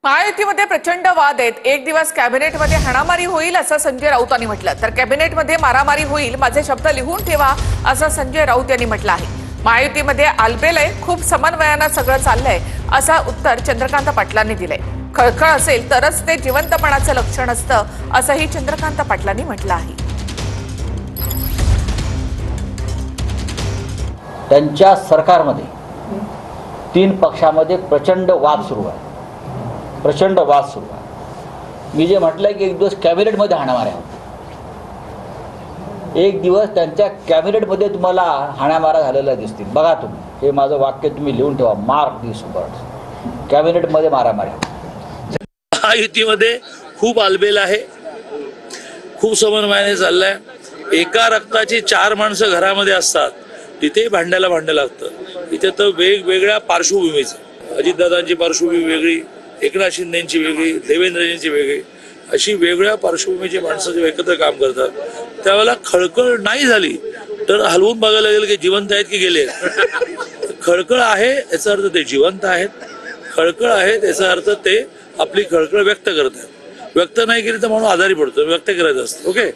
महायुतीमध्ये प्रचंड वाद आहेत। एक दिवस कॅबिनेटमध्ये हाणामारी होईल असं संजय राऊतांनी म्हटलं, तर कॅबिनेटमध्ये मारामारी होईल, माझे शब्द लिहून ठेवा असं संजय राऊत यांनी म्हटलं आहे। महायुतीमध्ये आलबेलय, खूप समन्वयानं सगळं चाललंय असं उत्तर चंद्रकांत पाटलांनी दिलंय। खळखळ असेल तरच ते जिवंतपणाचं लक्षण असतं असंही चंद्रकांत पाटलांनी म्हटलं आहे। त्यांच्या सरकारमध्ये तीन पक्षामध्ये प्रचंड वाद सुरू आहे। मी जे म्हटलंय की एक दिवस कॅबिनेटमध्ये हाणामाऱ्या होतात, एक दिवस त्यांच्या कॅबिनेटमध्ये तुम्हाला हाणामाऱ्या झालेल्या दिसतील। बघा तुम्ही, हे माझं वाक्य तुम्ही लिहून ठेवा, मार्क दिस वर्ड्स, कॅबिनेटमध्ये मारामाऱ्या। महायुतीमध्ये खूप आलबेल आहे, खूप समन्वयाने चाललाय। एका रक्ताची चार माणसं घरामध्ये असतात, तिथेही भांड्याला भांडं लागतं। इथे तर वेगवेगळ्या पार्श्वभूमीचं, अजितदादांची पार्श्वभूमी वेगळी, एकनाथ शिंदेची वेगळी, देवेंद्रजींची वेगळी, अशी वेगळ्या पार्श्वभूमीची माणसं जेव्हा एकत्र काम करतात त्यावेळेला खळखळ नाही झाली तर हलवून बघायला लागेल की जिवंत आहेत की गेले। खळखळ आहे याचा अर्थ ते जिवंत आहेत, खळखळ आहे याचा अर्थ ते आपली खळखळ व्यक्त करत आहेत। व्यक्त नाही केली तर म्हणून आजारी पडतो, व्यक्त करायचं असतं। ओके।